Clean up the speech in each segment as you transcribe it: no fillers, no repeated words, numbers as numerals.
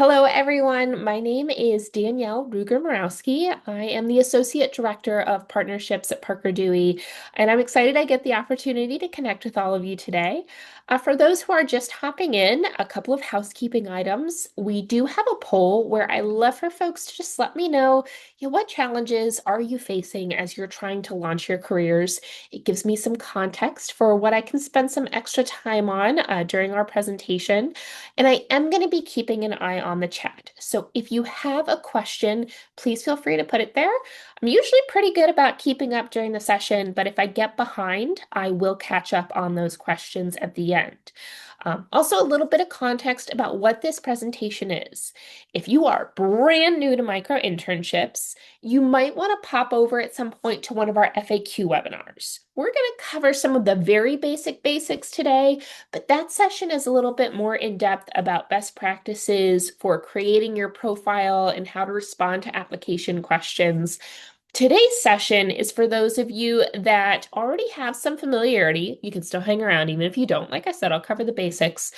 Hello, everyone. My name is Danielle Ruger-Morowski. I am the Associate Director of Partnerships at Parker Dewey, and I'm excited I get the opportunity to connect with all of you today. For those who are just hopping in, a couple of housekeeping items. We do have a poll where I love for folks to just let me know, what challenges are you facing as you're trying to launch your careers? It gives me some context for what I can spend some extra time on during our presentation. And I am going to be keeping an eye on the chat. So if you have a question, please feel free to put it there. I'm usually pretty good about keeping up during the session, but if I get behind, I will catch up on those questions at the end. Also, a little bit of context about what this presentation is. If you are brand new to micro-internships, you might want to pop over at some point to one of our FAQ webinars. We're going to cover some of the very basic basics today, but that session is a little bit more in depth about best practices for creating your profile and how to respond to application questions. Today's session is for those of you that already have some familiarity. You can still hang around even if you don't. Like I said, I'll cover the basics,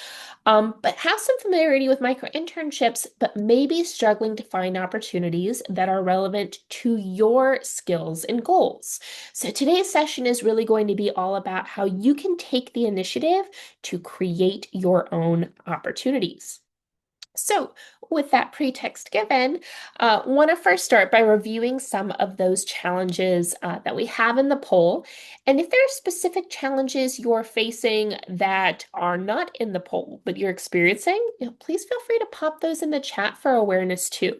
but have some familiarity with micro-internships, but maybe struggling to find opportunities that are relevant to your skills and goals. So today's session is really going to be all about how you can take the initiative to create your own opportunities. So, with that pretext given, want to first start by reviewing some of those challenges that we have in the poll. And if there are specific challenges you're facing that are not in the poll, but you're experiencing, please feel free to pop those in the chat for awareness too.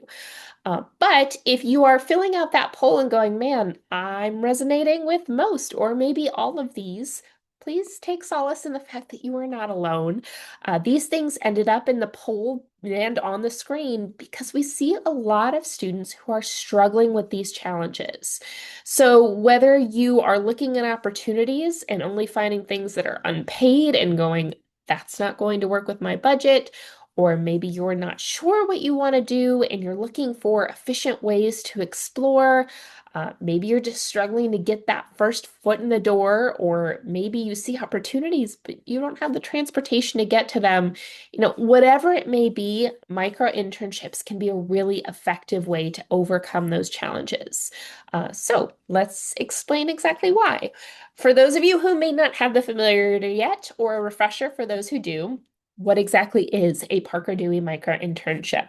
But if you are filling out that poll and going, man, I'm resonating with most or maybe all of these, please take solace in the fact that you are not alone. These things ended up in the poll and on the screen because we see a lot of students who are struggling with these challenges. So whether you are looking at opportunities and only finding things that are unpaid and going, that's not going to work with my budget, or maybe you're not sure what you want to do and you're looking for efficient ways to explore. Maybe you're just struggling to get that first foot in the door, or maybe you see opportunities, but you don't have the transportation to get to them. Whatever it may be, micro-internships can be a really effective way to overcome those challenges. So let's explain exactly why. For those of you who may not have the familiarity yet, or a refresher for those who do, what exactly is a Parker Dewey micro-internship?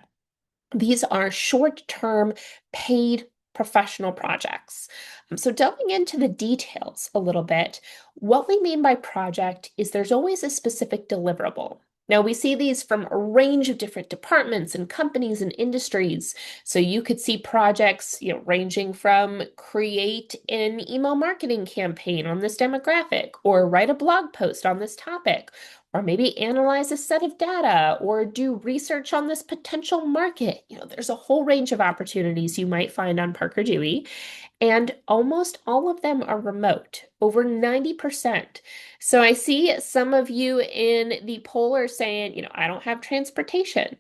These are short-term paid professional projects. So delving into the details a little bit, what we mean by project is there's always a specific deliverable. Now, we see these from a range of different departments and companies and industries. So you could see projects, ranging from create an email marketing campaign on this demographic, or write a blog post on this topic, or maybe analyze a set of data or do research on this potential market. There's a whole range of opportunities you might find on Parker Dewey, and almost all of them are remote, over 90%. So I see some of you in the poll are saying, I don't have transportation.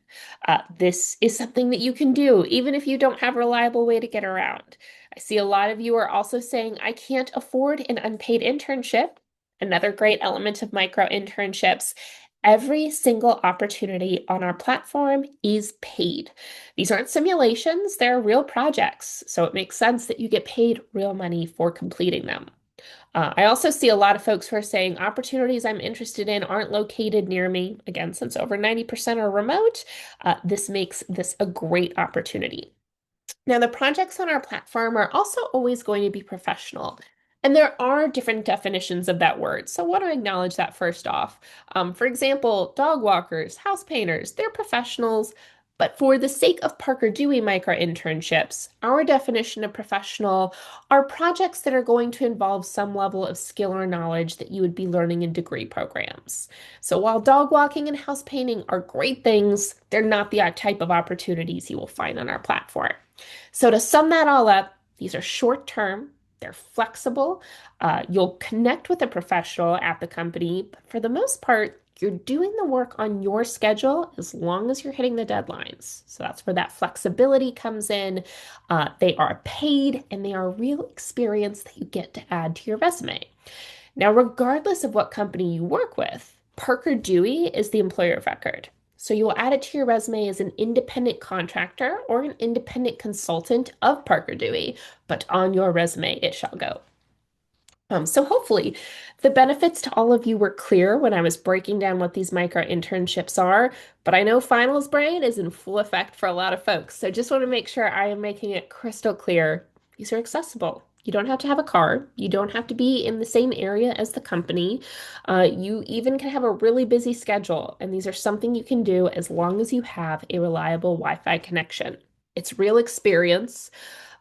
This is something that you can do, even if you don't have a reliable way to get around. I see a lot of you are also saying, I can't afford an unpaid internship. Another great element of micro-internships. Every single opportunity on our platform is paid. These aren't simulations, they're real projects. So it makes sense that you get paid real money for completing them. I also see a lot of folks who are saying opportunities I'm interested in aren't located near me. Again, since over 90% are remote, this makes this a great opportunity. Now, the projects on our platform are also always going to be professional. And there are different definitions of that word. So I want to acknowledge that first off. For example, dog walkers, house painters, they're professionals. But for the sake of Parker Dewey micro-internships, our definition of professional are projects that are going to involve some level of skill or knowledge that you would be learning in degree programs. So while dog walking and house painting are great things, they're not the type of opportunities you will find on our platform. So to sum that all up, these are short term, they're flexible. You'll connect with a professional at the company, but for the most part, you're doing the work on your schedule as long as you're hitting the deadlines. So that's where that flexibility comes in. They are paid and they are real experience that you get to add to your resume. Now, regardless of what company you work with, Parker Dewey is the employer of record. So you will add it to your resume as an independent contractor or an independent consultant of Parker Dewey, but on your resume it shall go. So hopefully the benefits to all of you were clear when I was breaking down what these micro internships are, but I know finals brain is in full effect for a lot of folks. So just want to make sure I am making it crystal clear. These are accessible. You don't have to have a car. You don't have to be in the same area as the company. You even can have a really busy schedule, and these are something you can do as long as you have a reliable Wi-Fi connection. It's real experience.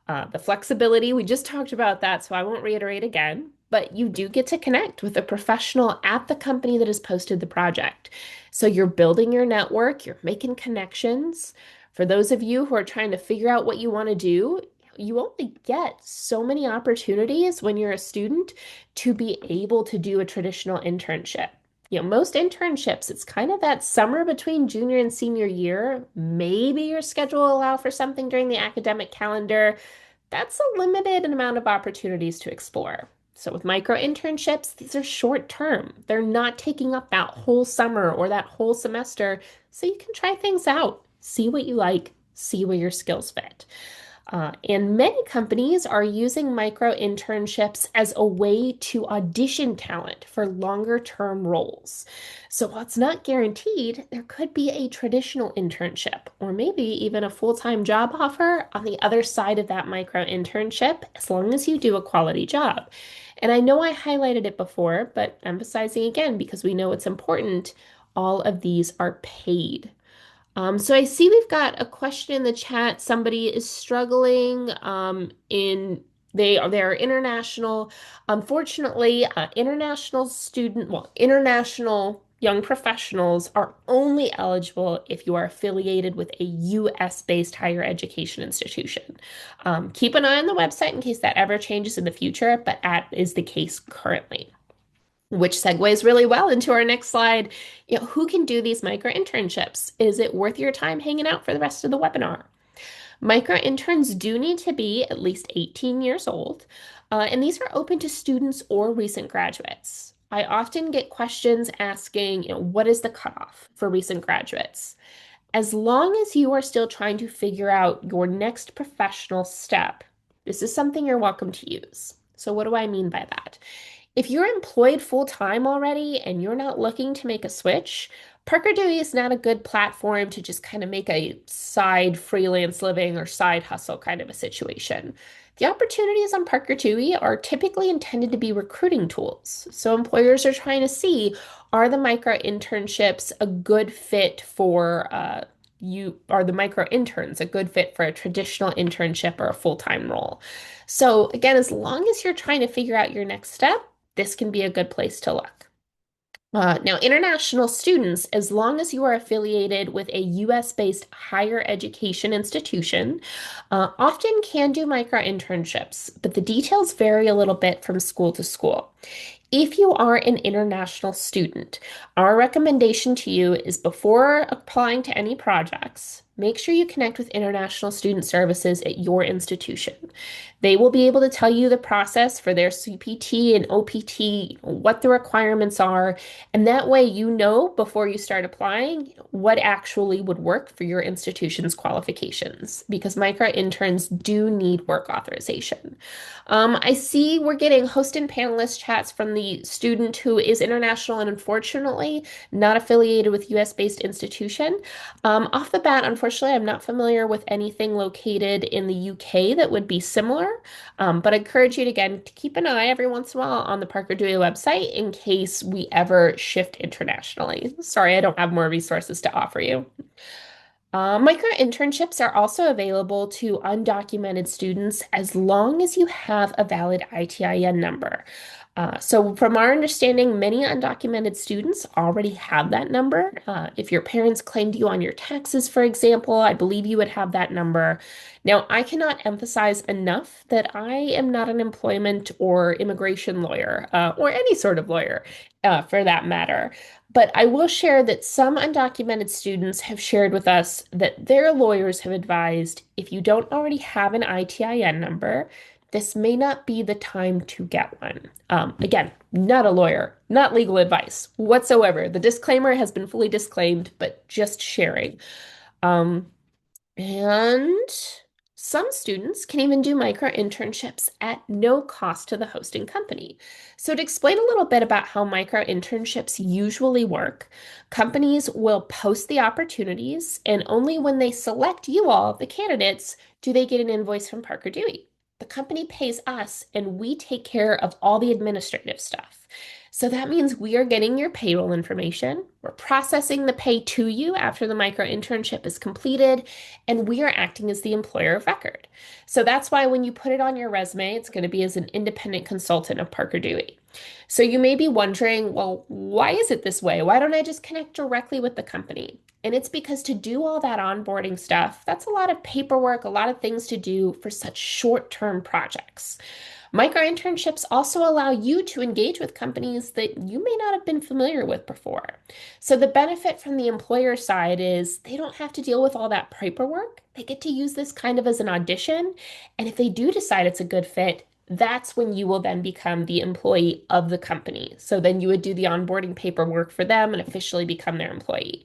The flexibility, we just talked about that, so I won't reiterate again, but you do get to connect with a professional at the company that has posted the project. So you're building your network, you're making connections. For those of you who are trying to figure out what you want to do, you only get so many opportunities when you're a student to be able to do a traditional internship. Most internships, it's kind of that summer between junior and senior year. Maybe your schedule will allow for something during the academic calendar. That's a limited amount of opportunities to explore. So with micro internships, these are short term. They're not taking up that whole summer or that whole semester. So you can try things out, see what you like, see where your skills fit. And many companies are using micro internships as a way to audition talent for longer term roles. So while it's not guaranteed, there could be a traditional internship or maybe even a full-time job offer on the other side of that micro internship as long as you do a quality job. And I know I highlighted it before, but emphasizing again because we know it's important, all of these are paid. So I see we've got a question in the chat. Somebody is struggling in they're international. Unfortunately, international young professionals are only eligible if you are affiliated with a US-based higher education institution. Keep an eye on the website in case that ever changes in the future, but that is the case currently. Which segues really well into our next slide. Who can do these micro internships? Is it worth your time hanging out for the rest of the webinar? Micro interns do need to be at least 18 years old, and these are open to students or recent graduates. I often get questions asking, what is the cutoff for recent graduates? As long as you are still trying to figure out your next professional step, this is something you're welcome to use. So what do I mean by that? If you're employed full time already and you're not looking to make a switch, Parker Dewey is not a good platform to just kind of make a side freelance living or side hustle kind of a situation. The opportunities on Parker Dewey are typically intended to be recruiting tools. So employers are trying to see, are the micro internships a good fit for you? Are the micro interns a good fit for a traditional internship or a full-time role? So again, as long as you're trying to figure out your next step, this can be a good place to look. Now, international students, as long as you are affiliated with a US-based higher education institution, often can do micro internships, but the details vary a little bit from school to school. If you are an international student, our recommendation to you is before applying to any projects, make sure you connect with International Student Services at your institution. They will be able to tell you the process for their CPT and OPT, what the requirements are, and that way you know before you start applying what actually would work for your institution's qualifications, because micro interns do need work authorization. I see we're getting host and panelist chats from the student who is international and unfortunately not affiliated with US-based institution. Off the bat, unfortunately, I'm not familiar with anything located in the UK that would be similar, but I encourage you to, again, to keep an eye every once in a while on the Parker Dewey website in case we ever shift internationally. Sorry, I don't have more resources to offer you. Micro internships are also available to undocumented students as long as you have a valid ITIN number. So from our understanding, many undocumented students already have that number. If your parents claimed you on your taxes, for example, I believe you would have that number. Now, I cannot emphasize enough that I am not an employment or immigration lawyer, or any sort of lawyer, for that matter. But I will share that some undocumented students have shared with us that their lawyers have advised if you don't already have an ITIN number, this may not be the time to get one. Again, not a lawyer, not legal advice whatsoever. The disclaimer has been fully disclaimed, but just sharing. Um, and some students can even do micro internships at no cost to the hosting company. So, to explain a little bit about how micro internships usually work, companies will post the opportunities, and only when they select you all, the candidates, do they get an invoice from Parker Dewey. The company pays us, and we take care of all the administrative stuff. So that means we are getting your payroll information, we're processing the pay to you after the micro internship is completed, and we are acting as the employer of record. So that's why when you put it on your resume, it's going to be as an independent consultant of Parker Dewey. So you may be wondering, well, why is it this way? Why don't I just connect directly with the company? And it's because to do all that onboarding stuff, that's a lot of paperwork, a lot of things to do for such short-term projects. Micro-internships also allow you to engage with companies that you may not have been familiar with before. So the benefit from the employer side is they don't have to deal with all that paperwork. They get to use this kind of as an audition. And if they do decide it's a good fit, that's when you will then become the employee of the company. So then you would do the onboarding paperwork for them and officially become their employee.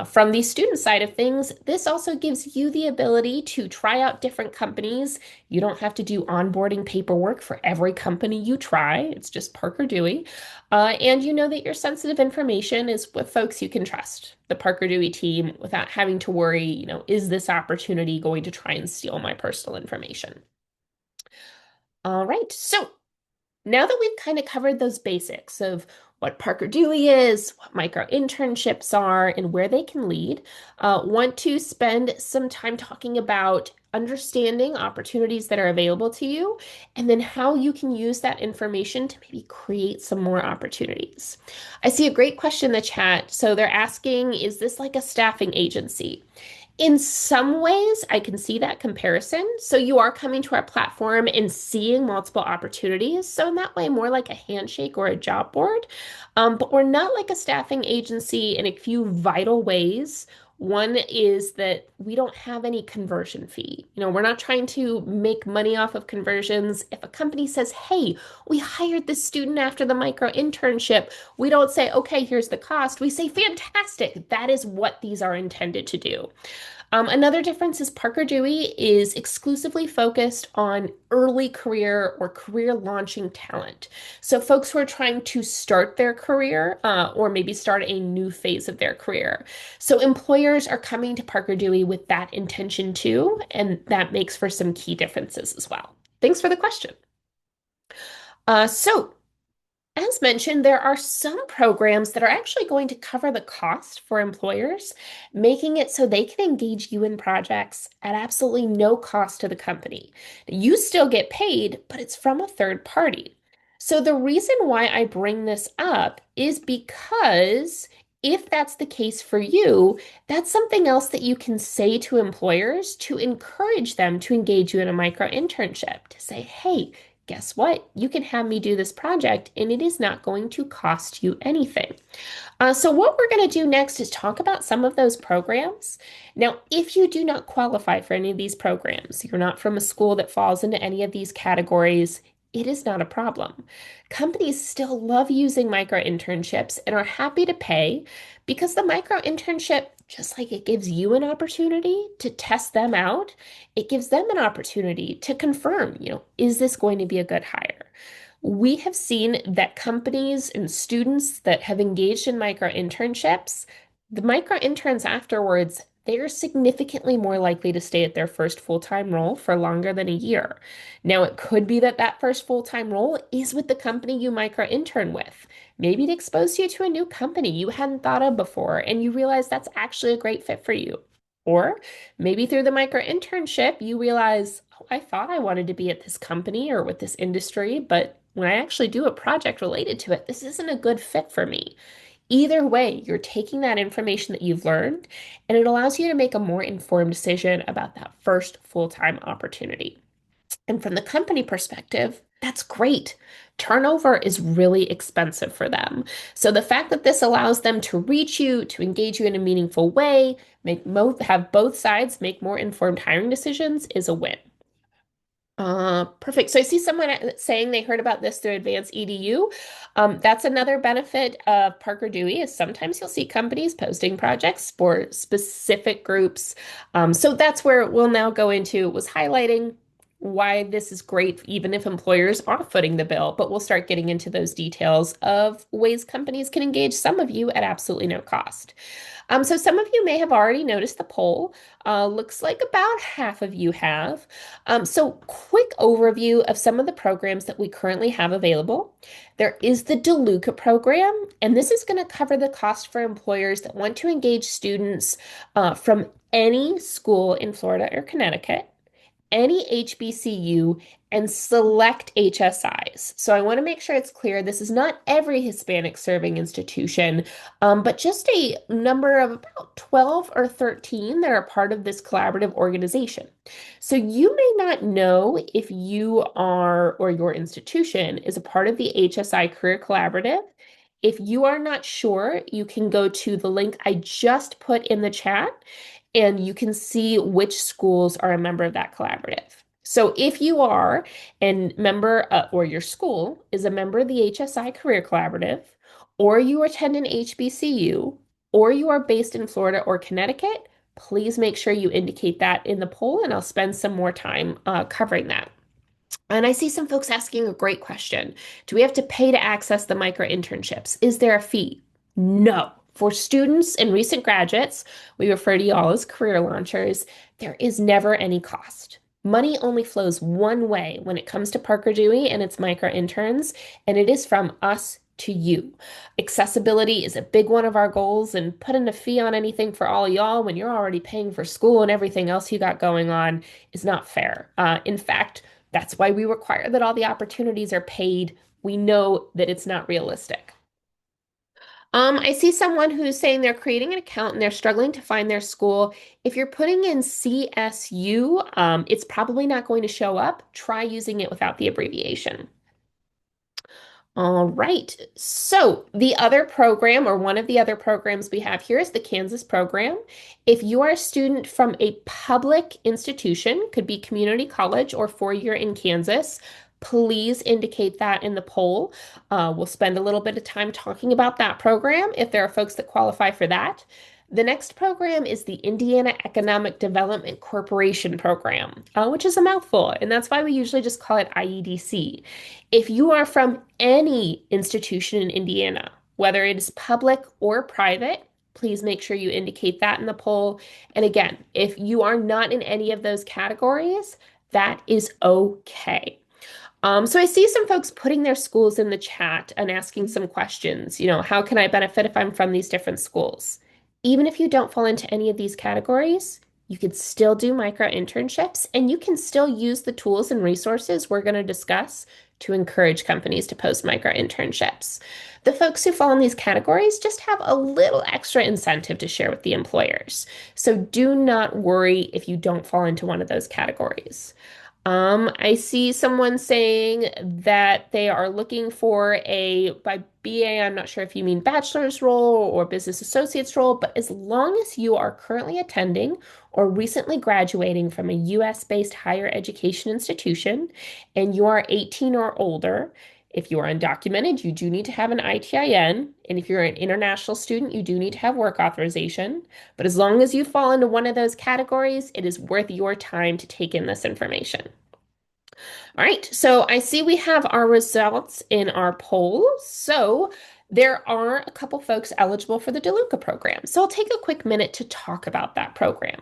From the student side of things, this also gives you the ability to try out different companies. You don't have to do onboarding paperwork for every company you try. It's just Parker Dewey. And you know that your sensitive information is with folks you can trust, the Parker Dewey team, without having to worry, is this opportunity going to try and steal my personal information? All right, so now that we've kind of covered those basics of what Parker Dewey is, what micro internships are, and where they can lead, want to spend some time talking about understanding opportunities that are available to you, and then how you can use that information to maybe create some more opportunities. I see a great question in the chat. So they're asking, is this like a staffing agency? In some ways, I can see that comparison. So you are coming to our platform and seeing multiple opportunities. So in that way, more like a handshake or a job board. But we're not like a staffing agency in a few vital ways. One is that we don't have any conversion fee. We're not trying to make money off of conversions. If a company says, hey, we hired this student after the micro internship, we don't say, okay, here's the cost. We say, fantastic. That is what these are intended to do. Another difference is Parker Dewey is exclusively focused on early career or career launching talent. So folks who are trying to start their career or maybe start a new phase of their career. So employers are coming to Parker Dewey with that intention too, and that makes for some key differences as well. Thanks for the question. So as mentioned, there are some programs that are actually going to cover the cost for employers, making it so they can engage you in projects at absolutely no cost to the company. You still get paid, but it's from a third party. So the reason why I bring this up is because if that's the case for you, that's something else that you can say to employers to encourage them to engage you in a micro internship, to say, hey, guess what? You can have me do this project and it is not going to cost you anything. So what we're going to do next is talk about some of those programs. Now, if you do not qualify for any of these programs, you're not from a school that falls into any of these categories, it is not a problem. Companies still love using micro internships and are happy to pay because the micro internship, just like it gives you an opportunity to test them out, it gives them an opportunity to confirm, is this going to be a good hire? We have seen that companies and students that have engaged in micro internships, the micro interns afterwards, they are significantly more likely to stay at their first full-time role for longer than a year. Now, it could be that that first full-time role is with the company you micro intern with. Maybe it exposed you to a new company you hadn't thought of before, and you realize that's actually a great fit for you. Or maybe through the micro internship, you realize, oh, I thought I wanted to be at this company or with this industry, but when I actually do a project related to it, this isn't a good fit for me. Either way, you're taking that information that you've learned, and it allows you to make a more informed decision about that first full-time opportunity. And from the company perspective, that's great. Turnover is really expensive for them. So the fact that this allows them to reach you, to engage you in a meaningful way, have both sides make more informed hiring decisions is a win. Perfect. So I see someone saying they heard about this through Advanced EDU. That's another benefit of Parker Dewey is sometimes you'll see companies posting projects for specific groups. So that's where we'll now go into was highlighting why this is great, even if employers are footing the bill. But we'll start getting into those details of ways companies can engage some of you at absolutely no cost. So some of you may have already noticed the poll. Looks like about half of you have. So quick overview of some of the programs that we currently have available. There is the DeLuca program, and this is going to cover the cost for employers that want to engage students from any school in Florida or Connecticut, any HBCU, and select HSIs. So I want to make sure it's clear this is not every Hispanic serving institution, but just a number of about 12 or 13 that are part of this collaborative organization. So you may not know if you are or your institution is a part of the HSI Career Collaborative. If you are not sure, you can go to the link I just put in the chat and you can see which schools are a member of that collaborative. So if you are a member or your school is a member of the HSI Career Collaborative, or you attend an HBCU, or you are based in Florida or Connecticut, please make sure you indicate that in the poll, and I'll spend some more time covering that. And I see some folks asking a great question. Do we have to pay to access the micro-internships? Is there a fee? No. For students and recent graduates, we refer to y'all as career launchers, there is never any cost. Money only flows one way when it comes to Parker Dewey and its micro interns, and it is from us to you. Accessibility is a big one of our goals, and putting a fee on anything for all y'all when you're already paying for school and everything else you got going on is not fair. In fact, that's why we require that all the opportunities are paid. We know that it's not realistic. I see someone who's saying they're creating an account and they're struggling to find their school. If you're putting in CSU, it's probably not going to show up. Try using it without the abbreviation. All right. So the other program, or one of the other programs we have here, is the Kansas program. If you are a student from a public institution, could be community college or four-year in Kansas, please indicate that in the poll. We'll spend a little bit of time talking about that program if there are folks that qualify for that. The next program is the Indiana Economic Development Corporation program, which is a mouthful, and that's why we usually just call it IEDC. If you are from any institution in Indiana, whether it is public or private, please make sure you indicate that in the poll. And again, if you are not in any of those categories, that is okay. So I see some folks putting their schools in the chat and asking some questions. How can I benefit if I'm from these different schools? Even if you don't fall into any of these categories, you could still do micro internships and you can still use the tools and resources we're going to discuss to encourage companies to post micro internships. The folks who fall in these categories just have a little extra incentive to share with the employers. So do not worry if you don't fall into one of those categories. I see someone saying that they are looking for by BA, I'm not sure if you mean bachelor's role or business associate's role, but as long as you are currently attending or recently graduating from a US-based higher education institution and you are 18 or older, if you are undocumented, you do need to have an ITIN. And if you're an international student, you do need to have work authorization. But as long as you fall into one of those categories, it is worth your time to take in this information. All right, so I see we have our results in our poll. So there are a couple folks eligible for the DeLuca program. So I'll take a quick minute to talk about that program.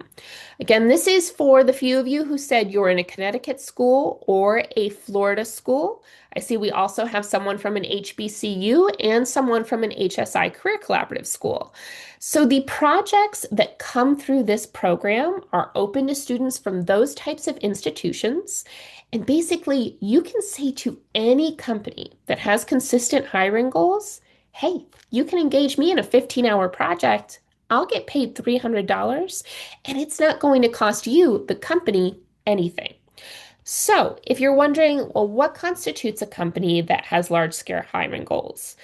Again, this is for the few of you who said you're in a Connecticut school or a Florida school. I see we also have someone from an HBCU and someone from an HSI Career Collaborative school. So the projects that come through this program are open to students from those types of institutions. And basically, you can say to any company that has consistent hiring goals, hey, you can engage me in a 15-hour project. I'll get paid $300, and it's not going to cost you, the company, anything. So, if you're wondering, well, what constitutes a company that has large-scale hiring goals?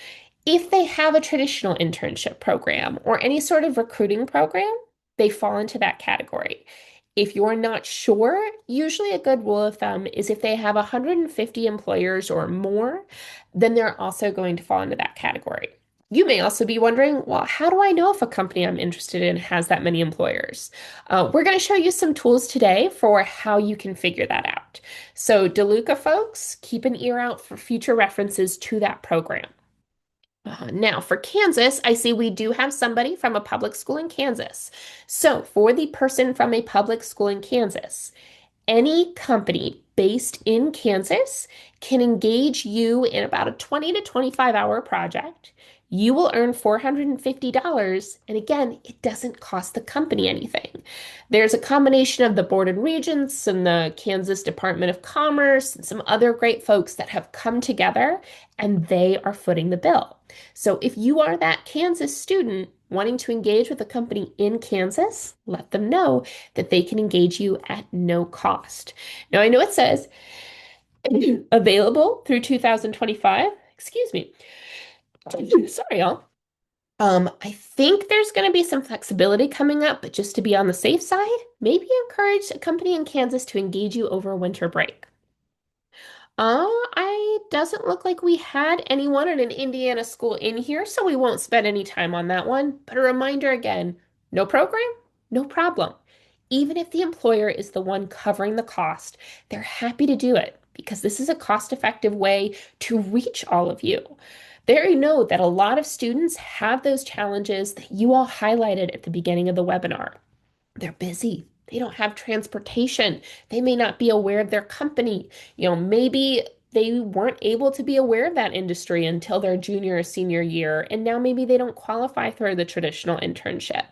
If they have a traditional internship program or any sort of recruiting program, they fall into that category. If you're not sure, usually a good rule of thumb is if they have 150 employers or more, then they're also going to fall into that category. You may also be wondering, well, how do I know if a company I'm interested in has that many employers? We're going to show you some tools today for how you can figure that out. So, DeLuca folks, keep an ear out for future references to that program. Now, for Kansas, I see we do have somebody from a public school in Kansas. So, for the person from a public school in Kansas, any company based in Kansas can engage you in about a 20 to 25-hour project. You will earn $450, and again, it doesn't cost the company anything. There's a combination of the Board and Regents and the Kansas Department of Commerce and some other great folks that have come together, and they are footing the bill. So if you are that Kansas student wanting to engage with a company in Kansas, let them know that they can engage you at no cost. Now, I know it says available through 2025. Excuse me. Sorry, y'all. I think there's going to be some flexibility coming up, but just to be on the safe side, maybe encourage a company in Kansas to engage you over a winter break. I doesn't look like we had anyone at an Indiana school in here, so we won't spend any time on that one. But a reminder again, no program, no problem. Even if the employer is the one covering the cost, they're happy to do it because this is a cost-effective way to reach all of you. They already know that a lot of students have those challenges that you all highlighted at the beginning of the webinar. They're busy. They don't have transportation. They may not be aware of their company. Maybe they weren't able to be aware of that industry until their junior or senior year, and now maybe they don't qualify for the traditional internship.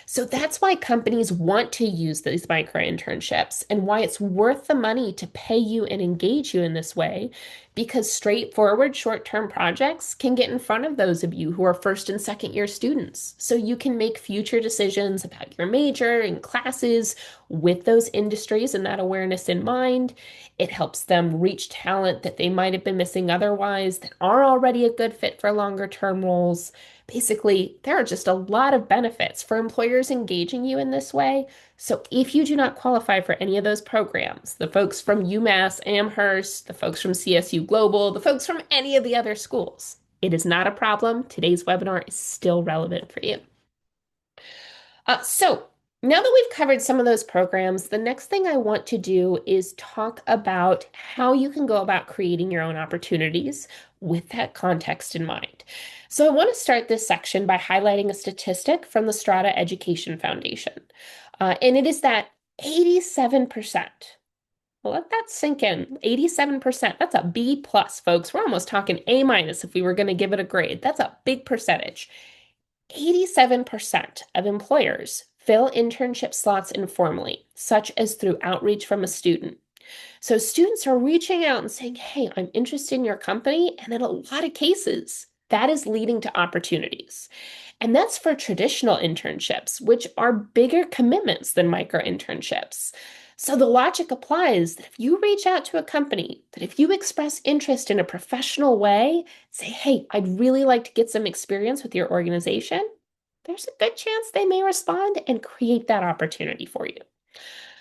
So that's why companies want to use these micro internships and why it's worth the money to pay you and engage you in this way, because straightforward short-term projects can get in front of those of you who are first and second year students. So you can make future decisions about your major and classes with those industries and that awareness in mind. It helps them reach talent that they might have been missing otherwise that are already a good fit for longer term roles. Basically, there are just a lot of benefits for employers engaging you in this way. So if you do not qualify for any of those programs, the folks from UMass, Amherst, the folks from CSU Global, the folks from any of the other schools, it is not a problem. Today's webinar is still relevant for you. So now that we've covered some of those programs, the next thing I want to do is talk about how you can go about creating your own opportunities with that context in mind. So I want to start this section by highlighting a statistic from the Strata Education Foundation. And it is that 87%. Well, let that sink in. 87%. That's a B plus, folks. We're almost talking A minus if we were going to give it a grade. That's a big percentage. 87% of employers fill internship slots informally, such as through outreach from a student. So students are reaching out and saying, hey, I'm interested in your company. And in a lot of cases, that is leading to opportunities. And that's for traditional internships, which are bigger commitments than micro-internships. So the logic applies that if you reach out to a company, that if you express interest in a professional way, say, hey, I'd really like to get some experience with your organization, there's a good chance they may respond and create that opportunity for you.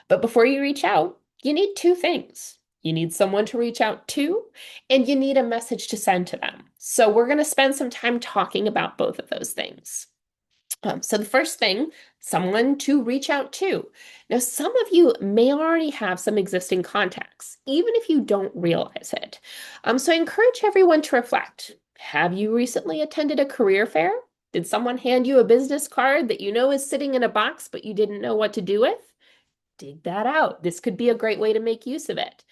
But before you reach out, you need two things. You need someone to reach out to, and you need a message to send to them. So we're going to spend some time talking about both of those things. So the first thing, someone to reach out to. Now, some of you may already have some existing contacts, even if you don't realize it. So I encourage everyone to reflect. Have you recently attended a career fair? Did someone hand you a business card that you know is sitting in a box, but you didn't know what to do with? Dig that out. This could be a great way to make use of it.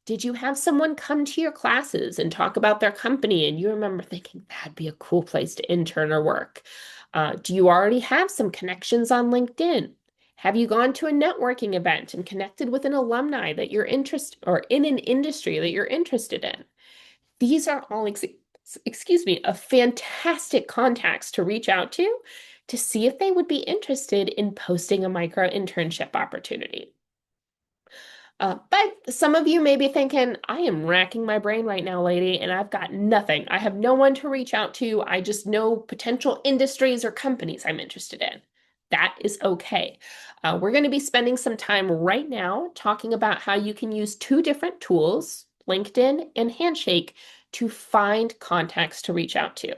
Did you have someone come to your classes and talk about their company and you remember thinking that'd be a cool place to intern or work? Do you already have some connections on LinkedIn? Have you gone to a networking event and connected with an alumni that you're interested or in an industry that you're interested in? These are all, a fantastic contacts to reach out to see if they would be interested in posting a micro internship opportunity. But some of you may be thinking, I am racking my brain right now, lady, and I've got nothing. I have no one to reach out to. I just know potential industries or companies I'm interested in. That is okay. We're going to be spending some time right now talking about how you can use two different tools, LinkedIn and Handshake, to find contacts to reach out to.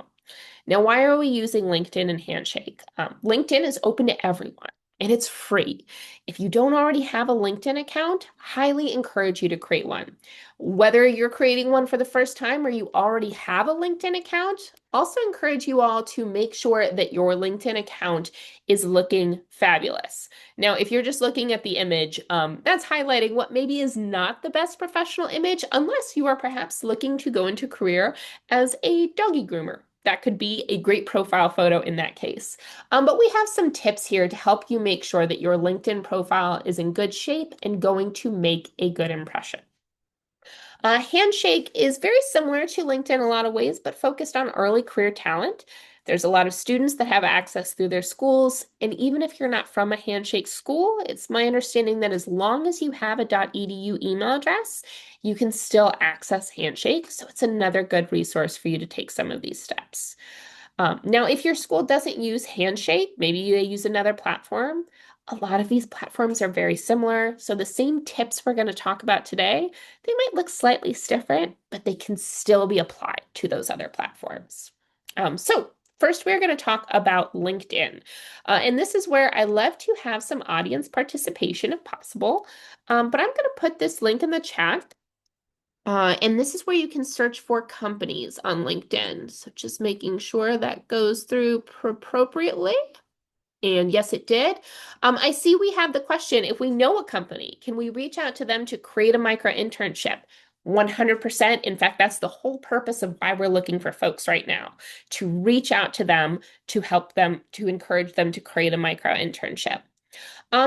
Now, why are we using LinkedIn and Handshake? LinkedIn is open to everyone and it's free. If you don't already have a LinkedIn account, highly encourage you to create one. Whether you're creating one for the first time or you already have a LinkedIn account, also encourage you all to make sure that your LinkedIn account is looking fabulous. Now, if you're just looking at the image, that's highlighting what maybe is not the best professional image, unless you are perhaps looking to go into career as a doggy groomer. That could be a great profile photo in that case. But we have some tips here to help you make sure that your LinkedIn profile is in good shape and going to make a good impression. Handshake is very similar to LinkedIn in a lot of ways, but focused on early career talent. There's a lot of students that have access through their schools, and even if you're not from a Handshake school, it's my understanding that as long as you have a .edu email address, you can still access Handshake. So it's another good resource for you to take some of these steps. Now, if your school doesn't use Handshake, maybe they use another platform. A lot of these platforms are very similar. So the same tips we're going to talk about today, they might look slightly different, but they can still be applied to those other platforms. So first, we're going to talk about LinkedIn. And this is where I love to have some audience participation if possible. But I'm going to put this link in the chat. And this is where you can search for companies on LinkedIn. So just making sure that goes through appropriately. And yes, it did. I see we have the question, if we know a company, can we reach out to them to create a micro-internship? 100%. In fact, that's the whole purpose of why we're looking for folks right now, to reach out to them, to help them, to encourage them to create a micro-internship.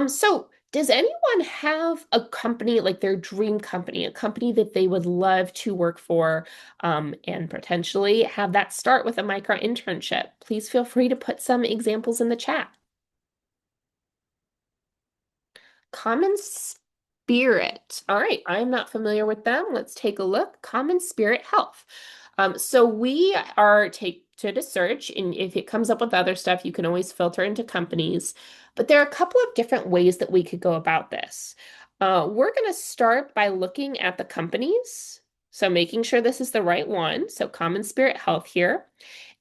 So does anyone have a company, like their dream company, a company that they would love to work for, and potentially have that start with a micro internship? Please feel free to put some examples in the chat. Common Spirit. All right, I'm not familiar with them. Let's take a look. Common Spirit Health. So we are take to search, and if it comes up with other stuff, you can always filter into companies. But there are a couple of different ways that we could go about this. We're going to start by looking at the companies. So making sure this is the right one. So Common Spirit Health here.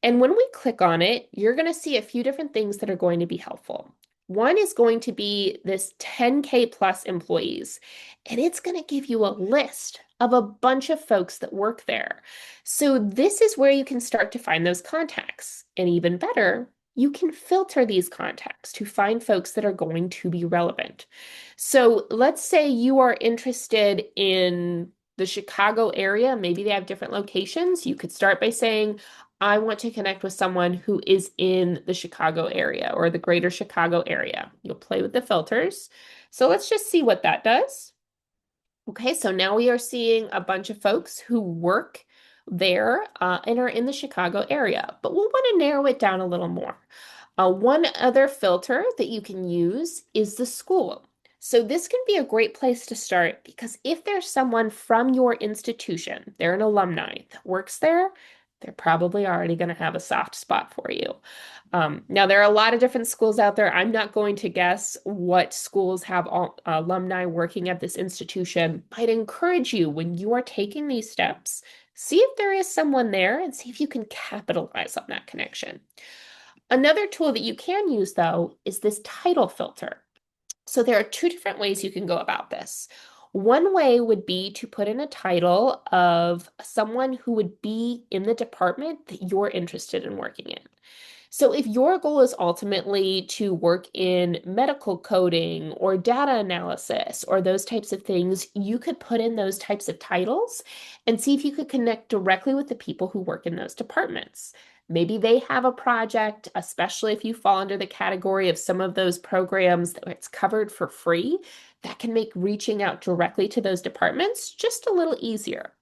And when we click on it, you're going to see a few different things that are going to be helpful. One is going to be this 10K plus employees, and it's going to give you a list of a bunch of folks that work there. So this is where you can start to find those contacts. And even better, you can filter these contacts to find folks that are going to be relevant. So let's say you are interested in the Chicago area. Maybe they have different locations. You could start by saying, I want to connect with someone who is in the Chicago area or the greater Chicago area. You'll play with the filters. So let's just see what that does. Okay, so now we are seeing a bunch of folks who work there and are in the Chicago area, but we'll want to narrow it down a little more. One other filter that you can use is the school. So this can be a great place to start because if there's someone from your institution, they're an alumni that works there, they're probably already going to have a soft spot for you. Now, there are a lot of different schools out there. I'm not going to guess what schools have alumni working at this institution. I'd encourage you when you are taking these steps, see if there is someone there and see if you can capitalize on that connection. Another tool that you can use, though, is this title filter. So there are two different ways you can go about this. One way would be to put in a title of someone who would be in the department that you're interested in working in. So if your goal is ultimately to work in medical coding or data analysis or those types of things, you could put in those types of titles and see if you could connect directly with the people who work in those departments. Maybe they have a project, especially if you fall under the category of some of those programs that it's covered for free, that can make reaching out directly to those departments just a little easier.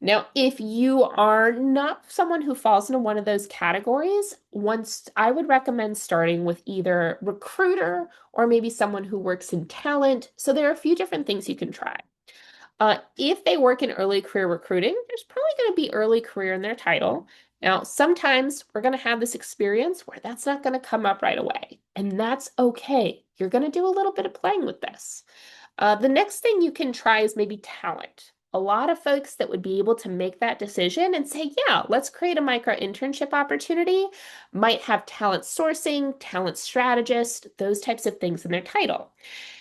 Now, if you are not someone who falls into one of those categories, I would recommend starting with either recruiter or maybe someone who works in talent. So there are a few different things you can try. If they work in early career recruiting, there's probably going to be early career in their title. Now, sometimes we're going to have this experience where that's not going to come up right away, and that's okay. You're going to do a little bit of playing with this. The next thing you can try is maybe talent. A lot of folks that would be able to make that decision and say, yeah, let's create a micro internship opportunity might have talent sourcing, talent strategist, those types of things in their title.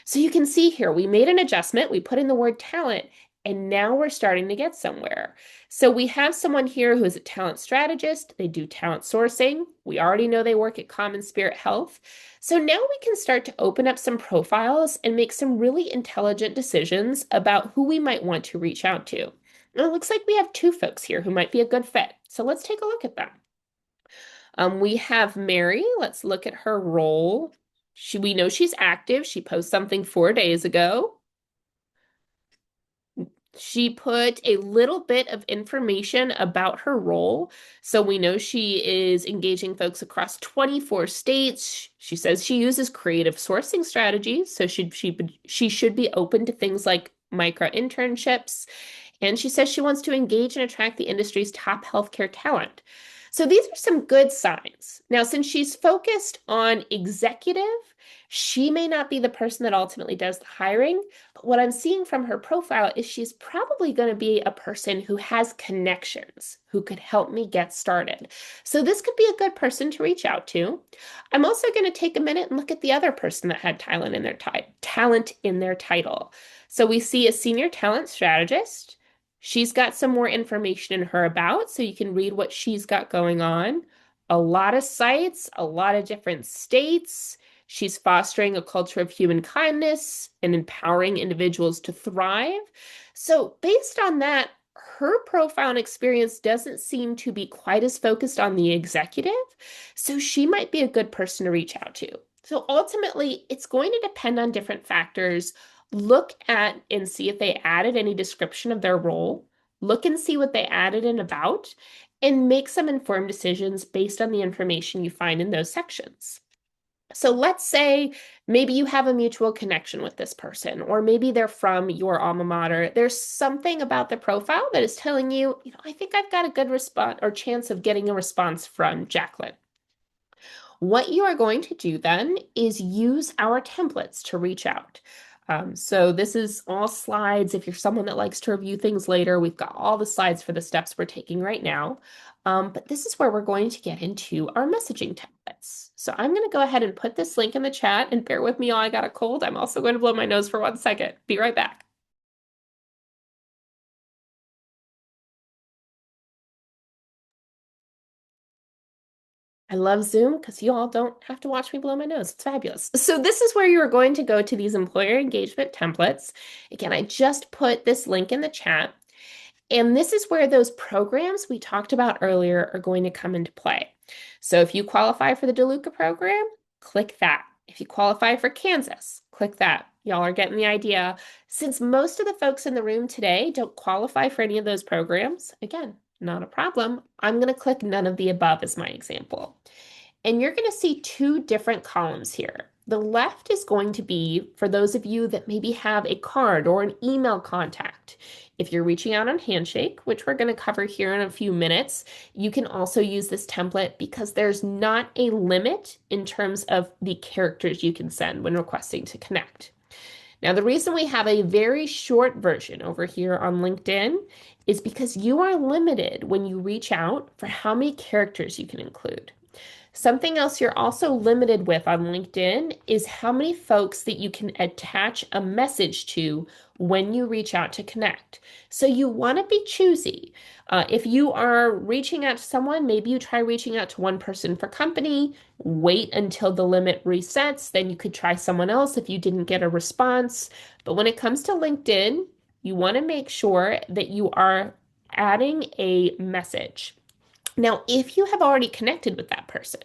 So you can see here, we made an adjustment, we put in the word talent, and now we're starting to get somewhere. So we have someone here who is a talent strategist. They do talent sourcing. We already know they work at Common Spirit Health. So now we can start to open up some profiles and make some really intelligent decisions about who we might want to reach out to. And it looks like we have two folks here who might be a good fit. So let's take a look at them. We have Mary. Let's look at her role. We know she's active. She posted something 4 days ago. She put a little bit of information about her role. So we know she is engaging folks across 24 states. She says she uses creative sourcing strategies. So she should be open to things like micro-internships. And she says she wants to engage and attract the industry's top healthcare talent. So these are some good signs. Now, since she's focused on executive, she may not be the person that ultimately does the hiring, but what I'm seeing from her profile is she's probably going to be a person who has connections, who could help me get started. So this could be a good person to reach out to. I'm also going to take a minute and look at the other person that had talent in their title. So we see a senior talent strategist. She's got some more information in her about, so you can read what she's got going on. A lot of sites, a lot of different states. She's fostering a culture of human kindness and empowering individuals to thrive. So, based on that, her profile and experience doesn't seem to be quite as focused on the executive. So, she might be a good person to reach out to. So, ultimately, it's going to depend on different factors. Look at and see if they added any description of their role. Look and see what they added in about, and make some informed decisions based on the information you find in those sections. So let's say maybe you have a mutual connection with this person, or maybe they're from your alma mater. There's something about the profile that is telling you, I think I've got a good response or chance of getting a response from Jacqueline. What you are going to do then is use our templates to reach out. So this is all slides. If you're someone that likes to review things later, we've got all the slides for the steps we're taking right now. But this is where we're going to get into our messaging templates. So I'm going to go ahead and put this link in the chat, and bear with me, I got a cold. I'm also going to blow my nose for 1 second. Be right back. I love Zoom because you all don't have to watch me blow my nose. It's fabulous. So this is where you are going to go to these employer engagement templates. Again, I just put this link in the chat. And this is where those programs we talked about earlier are going to come into play. So if you qualify for the DeLuca program, click that. If you qualify for Kansas, click that. Y'all are getting the idea. Since most of the folks in the room today don't qualify for any of those programs, again, not a problem. I'm going to click none of the above as my example. And you're going to see two different columns here. The left is going to be for those of you that maybe have a card or an email contact. If you're reaching out on Handshake, which we're going to cover here in a few minutes, you can also use this template because there's not a limit in terms of the characters you can send when requesting to connect. Now, the reason we have a very short version over here on LinkedIn is because you are limited when you reach out for how many characters you can include. Something else you're also limited with on LinkedIn is how many folks that you can attach a message to when you reach out to connect. So you want to be choosy. If you are reaching out to someone, maybe you try reaching out to one person for company, wait until the limit resets, then you could try someone else if you didn't get a response. But when it comes to LinkedIn, you want to make sure that you are adding a message. Now, if you have already connected with that person,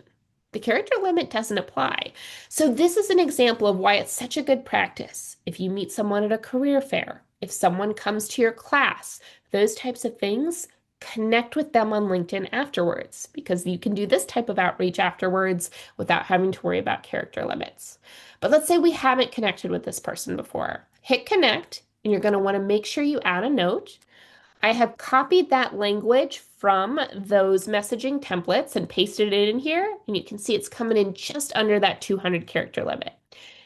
the character limit doesn't apply. So this is an example of why it's such a good practice. If you meet someone at a career fair, if someone comes to your class, those types of things, connect with them on LinkedIn afterwards because you can do this type of outreach afterwards without having to worry about character limits. But let's say we haven't connected with this person before. Hit connect, and you're going to want to make sure you add a note. I have copied that language from those messaging templates and pasted it in here, and you can see it's coming in just under that 200 character limit.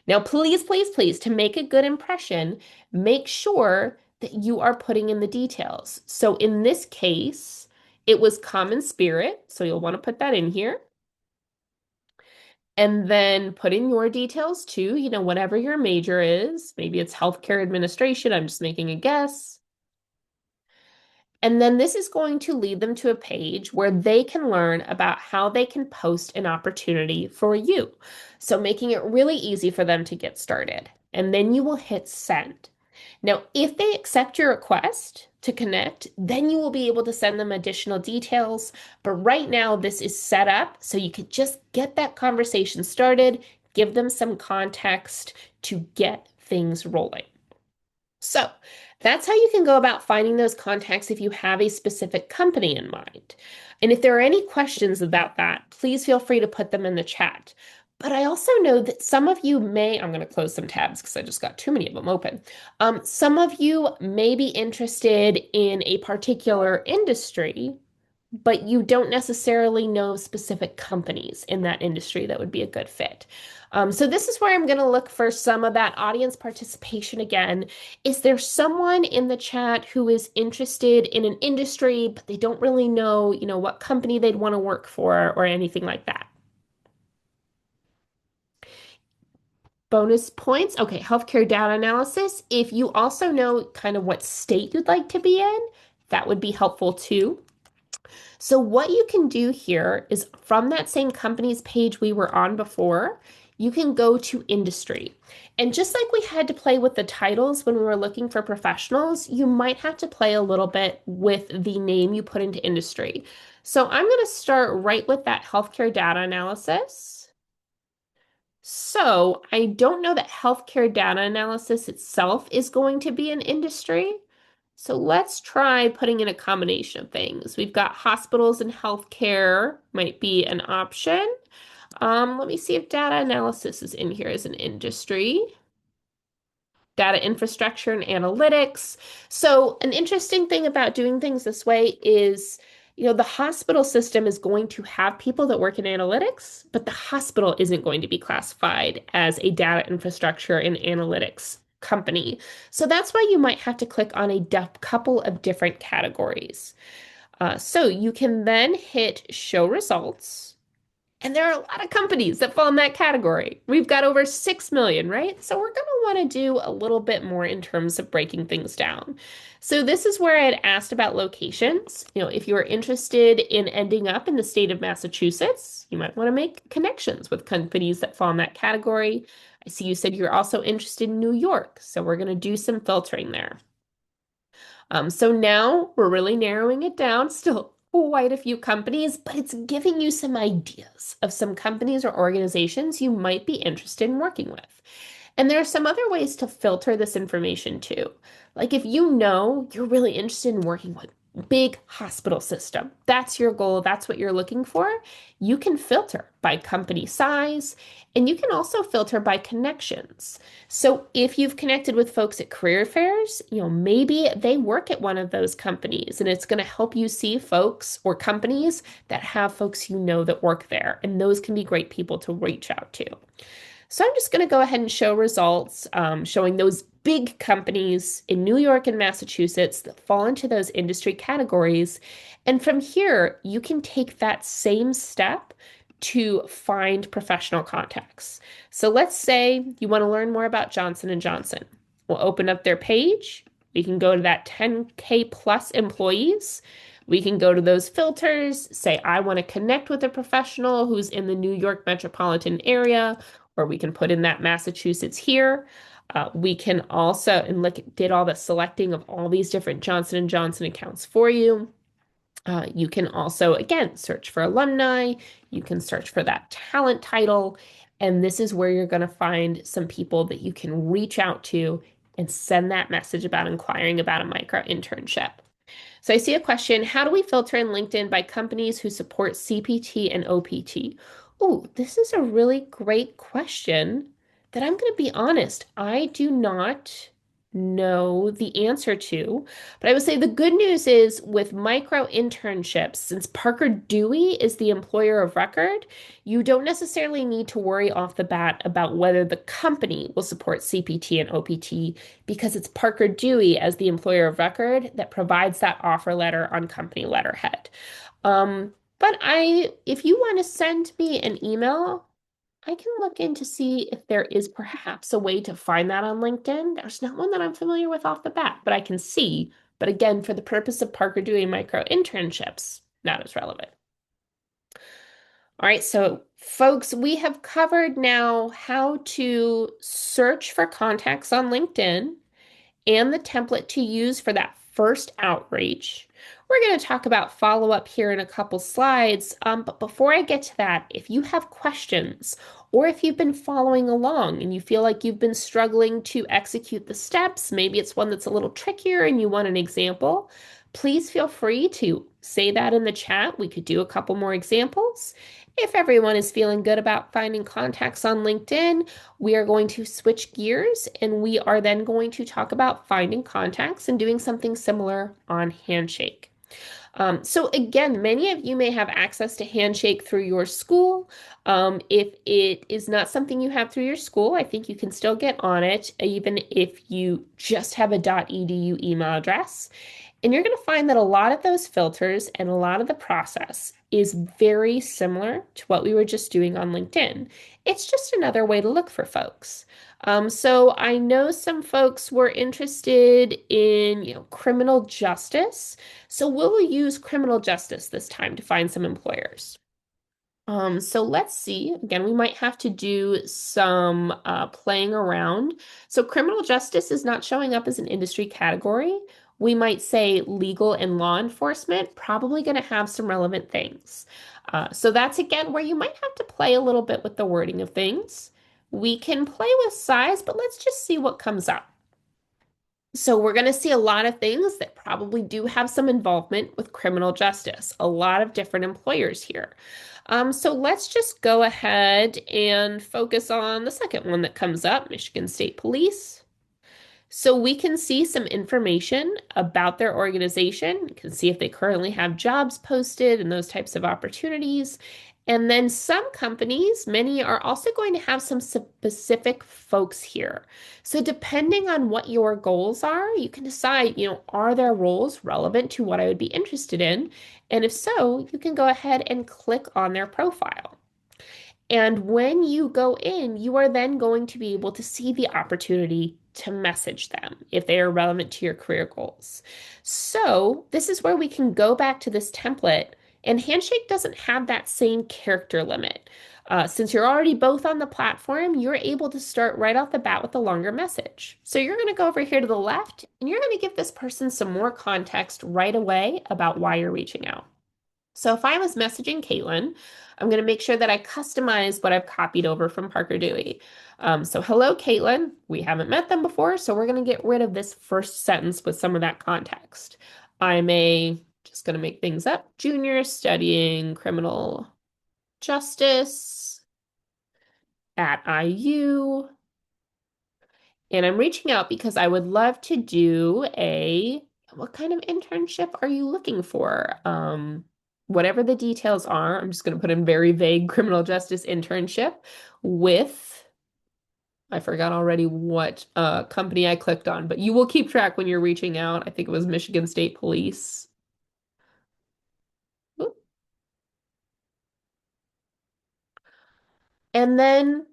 Now, please, please, please, to make a good impression, make sure that you are putting in the details. So in this case, it was common spirit, so you'll want to put that in here. And then put in your details too, whatever your major is. Maybe it's healthcare administration. I'm just making a guess. And then this is going to lead them to a page where they can learn about how they can post an opportunity for you. So making it really easy for them to get started. And then you will hit send. Now, if they accept your request to connect, then you will be able to send them additional details. But right now, this is set up so you can just get that conversation started, give them some context to get things rolling. So that's how you can go about finding those contacts if you have a specific company in mind. And if there are any questions about that, please feel free to put them in the chat. But I also know that some of you may, I'm going to close some tabs because I just got too many of them open. Some of you may be interested in a particular industry, but you don't necessarily know specific companies in that industry that would be a good fit. So this is where I'm going to look for some of that audience participation again. Is there someone in the chat who is interested in an industry, but they don't really know, what company they'd want to work for or anything like that? Bonus points. Okay, healthcare data analysis. If you also know kind of what state you'd like to be in, that would be helpful too. So what you can do here is from that same company's page we were on before, you can go to industry. And just like we had to play with the titles when we were looking for professionals, you might have to play a little bit with the name you put into industry. So I'm going to start right with that healthcare data analysis. So I don't know that healthcare data analysis itself is going to be an industry. So let's try putting in a combination of things. We've got hospitals and healthcare might be an option. Let me see if data analysis is in here as an industry. Data infrastructure and analytics. So an interesting thing about doing things this way is, the hospital system is going to have people that work in analytics, but the hospital isn't going to be classified as a data infrastructure and analytics company. So that's why you might have to click on a couple of different categories. So you can then hit show results. And there are a lot of companies that fall in that category. We've got over 6 million, right? So we're going to want to do a little bit more in terms of breaking things down. So this is where I had asked about locations. If you are interested in ending up in the state of Massachusetts, you might want to make connections with companies that fall in that category. I see you said you're also interested in New York, so we're going to do some filtering there. So now we're really narrowing it down, still quite a few companies, but it's giving you some ideas of some companies or organizations you might be interested in working with. And there are some other ways to filter this information too. Like if you know you're really interested in working with big hospital system, that's your goal, that's what you're looking for, you can filter by company size, and you can also filter by connections. So if you've connected with folks at career fairs, maybe they work at one of those companies, and it's going to help you see folks or companies that have folks that work there, and those can be great people to reach out to. So I'm just going to go ahead and show results showing those big companies in New York and Massachusetts that fall into those industry categories. And from here, you can take that same step to find professional contacts. So let's say you want to learn more about Johnson & Johnson. We'll open up their page. We can go to that 10K plus employees. We can go to those filters, say, I want to connect with a professional who's in the New York metropolitan area, or we can put in that Massachusetts here. We can also, and look, did all the selecting of all these different Johnson & Johnson accounts for you. You can also, again, search for alumni. You can search for that talent title. And this is where you're going to find some people that you can reach out to and send that message about inquiring about a micro-internship. So I see a question, how do we filter in LinkedIn by companies who support CPT and OPT? Oh, this is a really great question that I'm going to be honest, I do not know the answer to. But I would say the good news is with micro internships, since Parker Dewey is the employer of record, you don't necessarily need to worry off the bat about whether the company will support CPT and OPT because it's Parker Dewey as the employer of record that provides that offer letter on company letterhead. If you want to send me an email, I can look in to see if there is perhaps a way to find that on LinkedIn. There's not one that I'm familiar with off the bat, but I can see. But again, for the purpose of Parker doing micro internships, not as relevant. All right, so folks, we have covered now how to search for contacts on LinkedIn and the template to use for that first outreach. We're going to talk about follow up here in a couple slides. But before I get to that, if you have questions or if you've been following along and you feel like you've been struggling to execute the steps, maybe it's one that's a little trickier and you want an example, please feel free to say that in the chat. We could do a couple more examples. If everyone is feeling good about finding contacts on LinkedIn, we are going to switch gears and we are then going to talk about finding contacts and doing something similar on Handshake. So again, many of you may have access to Handshake through your school. If it is not something you have through your school, I think you can still get on it, even if you just have a .edu email address. And you're going to find that a lot of those filters and a lot of the process is very similar to what we were just doing on LinkedIn. It's just another way to look for folks. So I know some folks were interested in, criminal justice. So we'll use criminal justice this time to find some employers. So let's see. Again, we might have to do some playing around. So criminal justice is not showing up as an industry category. We might say legal and law enforcement, probably going to have some relevant things. So that's again where you might have to play a little bit with the wording of things. We can play with size, but let's just see what comes up. So we're going to see a lot of things that probably do have some involvement with criminal justice, a lot of different employers here. So let's just go ahead and focus on the second one that comes up, Michigan State Police. So we can see some information about their organization. You can see if they currently have jobs posted and those types of opportunities. And then some companies, many are also going to have some specific folks here. So depending on what your goals are, you can decide, are their roles relevant to what I would be interested in? And if so, you can go ahead and click on their profile. And when you go in, you are then going to be able to see the opportunity to message them if they are relevant to your career goals. So this is where we can go back to this template, and Handshake doesn't have that same character limit. Since you're already both on the platform, you're able to start right off the bat with a longer message. So you're going to go over here to the left, and you're going to give this person some more context right away about why you're reaching out. So if I was messaging Caitlin, I'm going to make sure that I customize what I've copied over from Parker Dewey. So hello, Caitlin. We haven't met them before, so we're going to get rid of this first sentence with some of that context. Just going to make things up, junior studying criminal justice at IU. And I'm reaching out because I would love to do what kind of internship are you looking for? Whatever the details are, I'm just going to put in very vague criminal justice internship with, I forgot already what company I clicked on, but you will keep track when you're reaching out. I think it was Michigan State Police. Oop. And then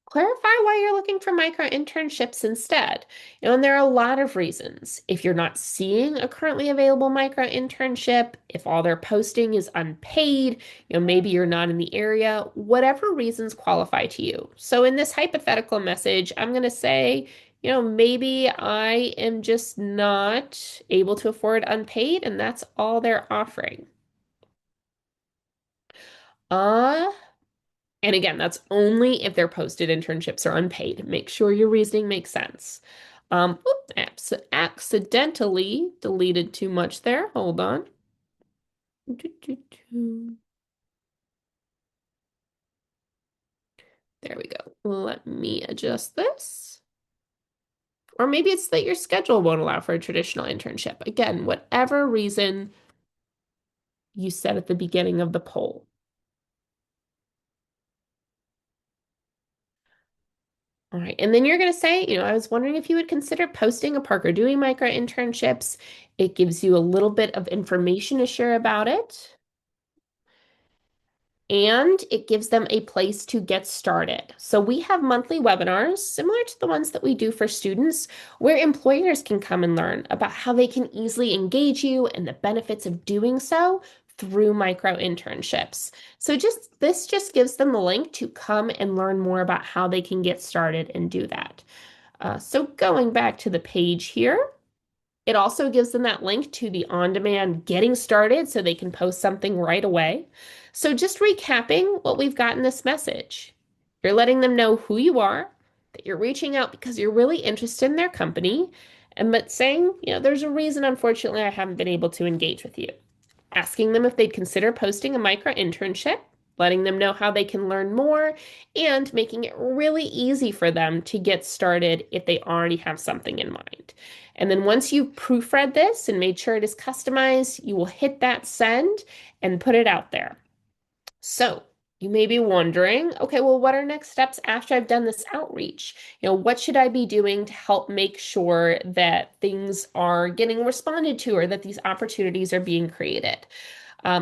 clarify why you're looking for micro internships instead. And there are a lot of reasons. If you're not seeing a currently available micro internship, if all they're posting is unpaid, maybe you're not in the area, whatever reasons qualify to you. So in this hypothetical message, I'm going to say, maybe I am just not able to afford unpaid, and that's all they're offering. Uh, And again, that's only if their posted internships are unpaid. Make sure your reasoning makes sense. Accidentally deleted too much there. Hold on. There we go. Let me adjust this. Or maybe it's that your schedule won't allow for a traditional internship. Again, whatever reason you said at the beginning of the poll. All right. And then you're going to say, I was wondering if you would consider posting a Parker doing micro internships. It gives you a little bit of information to share about it. And it gives them a place to get started. So we have monthly webinars similar to the ones that we do for students, where employers can come and learn about how they can easily engage you and the benefits of doing so through micro internships. So this just gives them the link to come and learn more about how they can get started and do that. So going back to the page here, it also gives them that link to the on-demand getting started so they can post something right away. So just recapping what we've got in this message. You're letting them know who you are, that you're reaching out because you're really interested in their company, and but saying, there's a reason, unfortunately, I haven't been able to engage with you. Asking them if they'd consider posting a micro internship, letting them know how they can learn more, and making it really easy for them to get started if they already have something in mind. And then once you've proofread this and made sure it is customized, you will hit that send and put it out there. So you may be wondering, okay, well, what are next steps after I've done this outreach? What should I be doing to help make sure that things are getting responded to or that these opportunities are being created?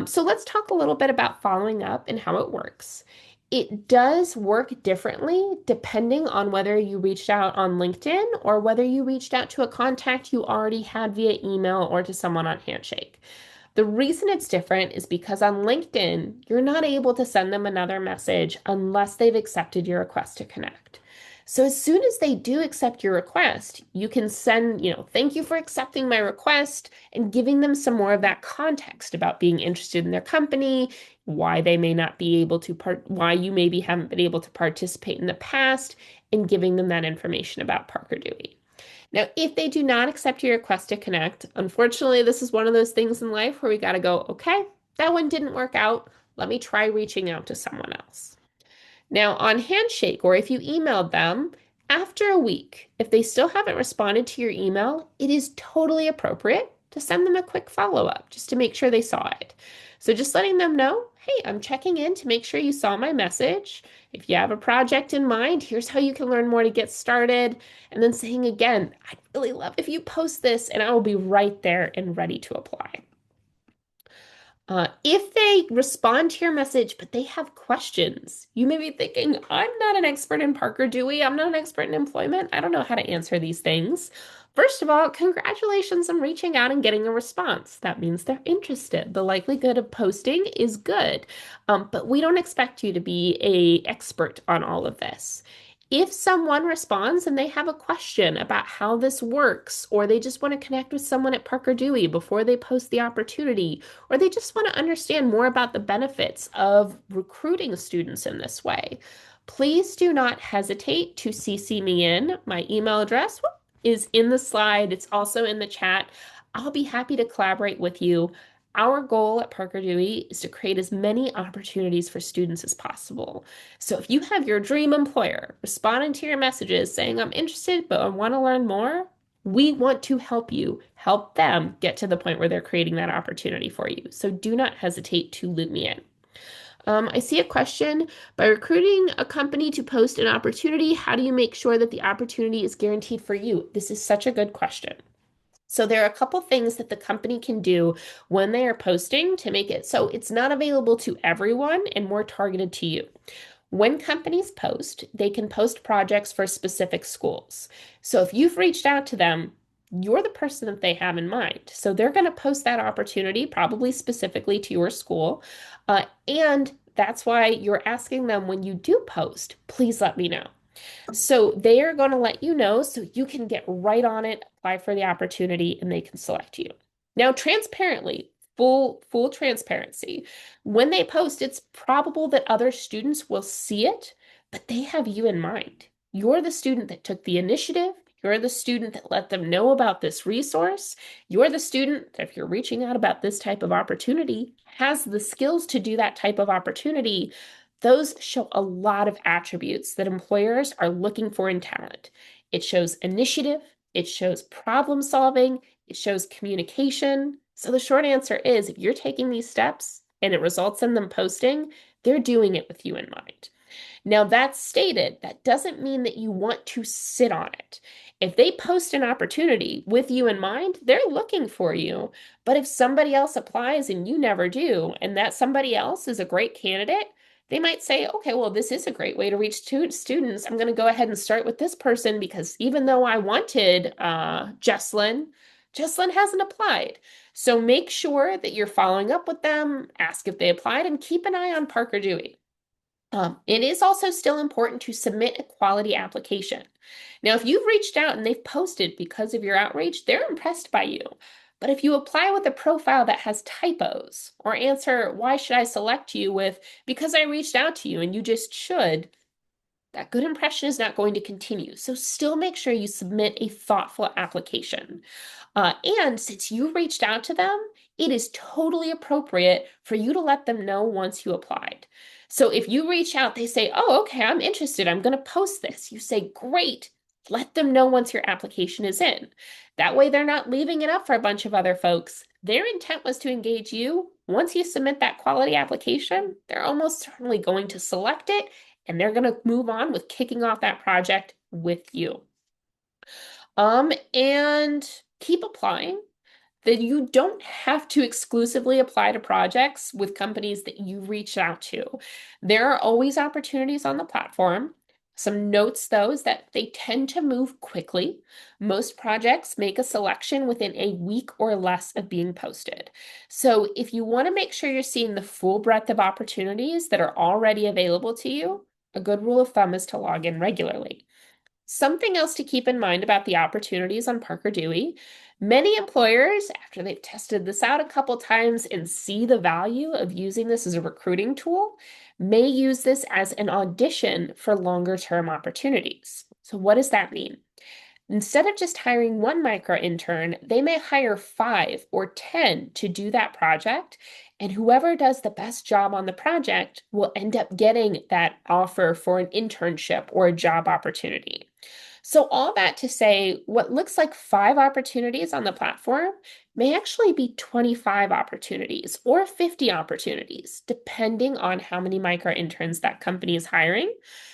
So let's talk a little bit about following up and how it works. It does work differently depending on whether you reached out on LinkedIn or whether you reached out to a contact you already had via email or to someone on Handshake. The reason it's different is because on LinkedIn, you're not able to send them another message unless they've accepted your request to connect. So as soon as they do accept your request, you can send, thank you for accepting my request and giving them some more of that context about being interested in their company, why they may not be able to why you maybe haven't been able to participate in the past, and giving them that information about Parker Dewey. Now, if they do not accept your request to connect, unfortunately, this is one of those things in life where we got to go, okay, that one didn't work out. Let me try reaching out to someone else. Now, on Handshake, or if you emailed them, after a week, if they still haven't responded to your email, it is totally appropriate to send them a quick follow-up just to make sure they saw it. So just letting them know, hey, I'm checking in to make sure you saw my message. If you have a project in mind, here's how you can learn more to get started. And then saying again, I'd really love if you post this and I will be right there and ready to apply. If they respond to your message, but they have questions, you may be thinking, I'm not an expert in Parker Dewey. I'm not an expert in employment. I don't know how to answer these things. First of all, congratulations on reaching out and getting a response. That means they're interested. The likelihood of posting is good, but we don't expect you to be an expert on all of this. If someone responds and they have a question about how this works, or they just want to connect with someone at Parker Dewey before they post the opportunity, or they just want to understand more about the benefits of recruiting students in this way, please do not hesitate to CC me in. My email address is in the slide. It's also in the chat. I'll be happy to collaborate with you. Our goal at Parker Dewey is to create as many opportunities for students as possible. So if you have your dream employer responding to your messages saying, I'm interested, but I want to learn more, we want to help you help them get to the point where they're creating that opportunity for you. So do not hesitate to loop me in. I see a question. By recruiting a company to post an opportunity, how do you make sure that the opportunity is guaranteed for you? This is such a good question. So there are a couple things that the company can do when they are posting to make it so it's not available to everyone and more targeted to you. When companies post, they can post projects for specific schools. So if you've reached out to them, you're the person that they have in mind. So they're going to post that opportunity probably specifically to your school. And that's why you're asking them when you do post, please let me know. So they are going to let you know so you can get right on it, apply for the opportunity, and they can select you. Now, transparently, full transparency. When they post, it's probable that other students will see it, but they have you in mind. You're the student that took the initiative. You're the student that let them know about this resource. You're the student that, if you're reaching out about this type of opportunity, has the skills to do that type of opportunity. Those show a lot of attributes that employers are looking for in talent. It shows initiative, it shows problem solving, it shows communication. So the short answer is if you're taking these steps and it results in them posting, they're doing it with you in mind. Now, that stated, that doesn't mean that you want to sit on it. If they post an opportunity with you in mind, they're looking for you. But if somebody else applies and you never do, and that somebody else is a great candidate, they might say, okay, well, this is a great way to reach students. I'm going to go ahead and start with this person because even though I wanted Jesslyn hasn't applied. So make sure that you're following up with them, ask if they applied, and keep an eye on Parker Dewey. It is also still important to submit a quality application. Now, if you've reached out and they've posted because of your outreach, they're impressed by you. But if you apply with a profile that has typos or answer, why should I select you with, because I reached out to you and you just should, that good impression is not going to continue. So still make sure you submit a thoughtful application. And since you reached out to them, it is totally appropriate for you to let them know once you applied. So if you reach out, they say, oh, okay, I'm interested. I'm going to post this. You say, great. Let them know once your application is in. That way, they're not leaving it up for a bunch of other folks. Their intent was to engage you. Once you submit that quality application, they're almost certainly going to select it and they're going to move on with kicking off that project with you. And keep applying. That you don't have to exclusively apply to projects with companies that you reach out to. There are always opportunities on the platform. Some notes, though, is that they tend to move quickly. Most projects make a selection within a week or less of being posted. So if you want to make sure you're seeing the full breadth of opportunities that are already available to you, a good rule of thumb is to log in regularly. Something else to keep in mind about the opportunities on Parker Dewey, many employers, after they've tested this out a couple times and see the value of using this as a recruiting tool, may use this as an audition for longer term opportunities. So what does that mean? Instead of just hiring one micro intern, they may hire 5 or 10 to do that project. And whoever does the best job on the project will end up getting that offer for an internship or a job opportunity. So, all that to say, what looks like 5 opportunities on the platform may actually be 25 opportunities or 50 opportunities, depending on how many micro interns that company is hiring.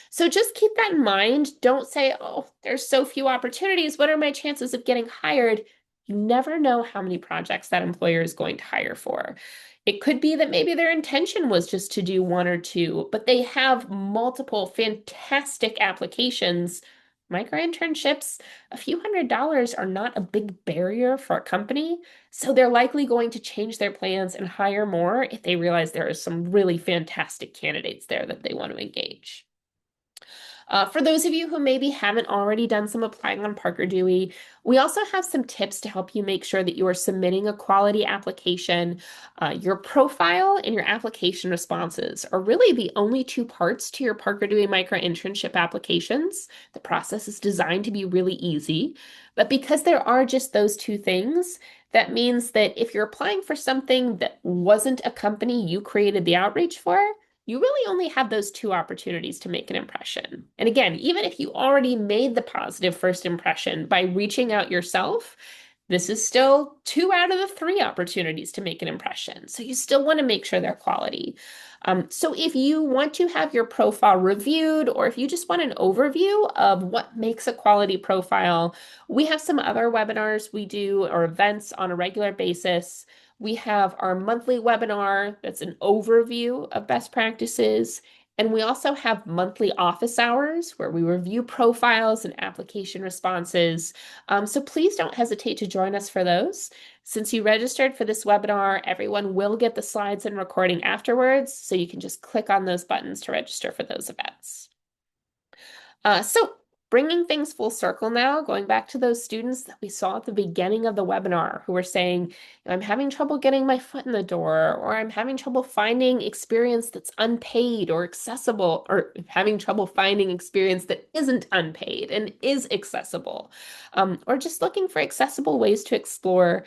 So just keep that in mind. Don't say, oh, there's so few opportunities. What are my chances of getting hired? You never know how many projects that employer is going to hire for. It could be that maybe their intention was just to do 1 or 2, but they have multiple fantastic applications. Micro-internships, a few $100s are not a big barrier for a company, so they're likely going to change their plans and hire more if they realize there are some really fantastic candidates there that they want to engage. For those of you who maybe haven't already done some applying on Parker Dewey, we also have some tips to help you make sure that you are submitting a quality application. Your profile and your application responses are really the only 2 parts to your Parker Dewey micro-internship applications. The process is designed to be really easy, but because there are just those 2 things, that means that if you're applying for something that wasn't a company you created the outreach for, you really only have those 2 opportunities to make an impression. And again, even if you already made the positive first impression by reaching out yourself, this is still 2 out of the 3 opportunities to make an impression. So you still want to make sure they're quality. So if you want to have your profile reviewed, or if you just want an overview of what makes a quality profile, we have some other webinars we do or events on a regular basis. We have our monthly webinar that's an overview of best practices. And we also have monthly office hours where we review profiles and application responses. So please don't hesitate to join us for those. Since you registered for this webinar, everyone will get the slides and recording afterwards, so you can just click on those buttons to register for those events. So bringing things full circle now, going back to those students that we saw at the beginning of the webinar who were saying, I'm having trouble getting my foot in the door, or I'm having trouble finding experience that's unpaid or accessible, or having trouble finding experience that isn't unpaid and is accessible, or just looking for accessible ways to explore.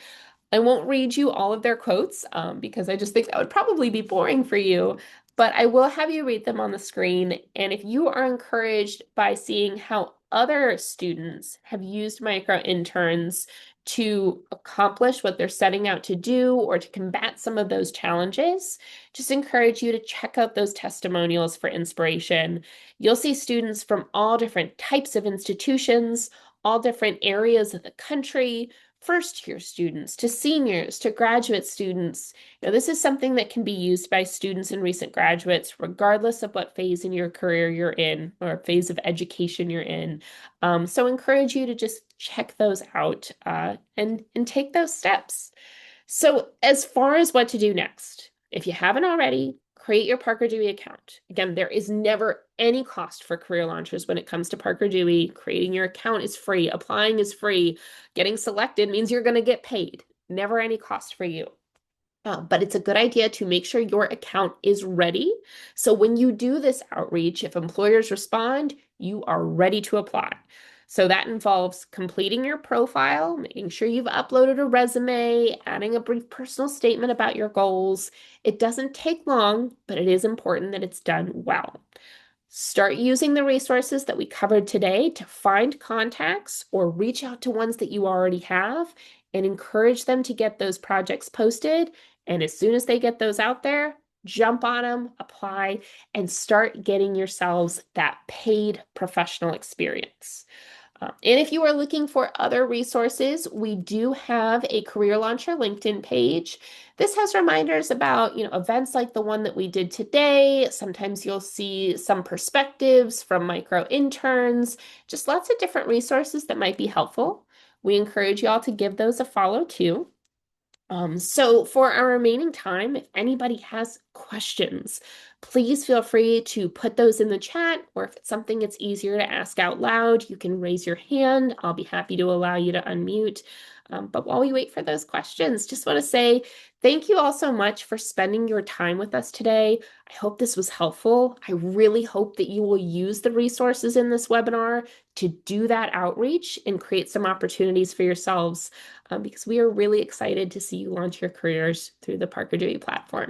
I won't read you all of their quotes because I just think that would probably be boring for you, but I will have you read them on the screen. And if you are encouraged by seeing how other students have used micro interns to accomplish what they're setting out to do or to combat some of those challenges, just encourage you to check out those testimonials for inspiration. You'll see students from all different types of institutions, all different areas of the country, first year students to seniors to graduate students. Now, this is something that can be used by students and recent graduates, regardless of what phase in your career you're in or phase of education you're in. So encourage you to just check those out and take those steps. So as far as what to do next, if you haven't already, create your Parker Dewey account. Again, there is never any cost for career launchers when it comes to Parker Dewey. Creating your account is free. Applying is free. Getting selected means you're going to get paid. Never any cost for you. But it's a good idea to make sure your account is ready. So when you do this outreach, if employers respond, you are ready to apply. So that involves completing your profile, making sure you've uploaded a resume, adding a brief personal statement about your goals. It doesn't take long, but it is important that it's done well. Start using the resources that we covered today to find contacts or reach out to ones that you already have and encourage them to get those projects posted. And as soon as they get those out there, jump on them, apply, and start getting yourselves that paid professional experience. And if you are looking for other resources, we do have a Career Launcher LinkedIn page. This has reminders about, events like the one that we did today. Sometimes you'll see some perspectives from micro interns, just lots of different resources that might be helpful. We encourage you all to give those a follow too. So for our remaining time, if anybody has questions, please feel free to put those in the chat, or if it's something that's easier to ask out loud, you can raise your hand. I'll be happy to allow you to unmute. But while we wait for those questions, just want to say thank you all so much for spending your time with us today. I hope this was helpful. I really hope that you will use the resources in this webinar to do that outreach and create some opportunities for yourselves, because we are really excited to see you launch your careers through the Parker Dewey platform.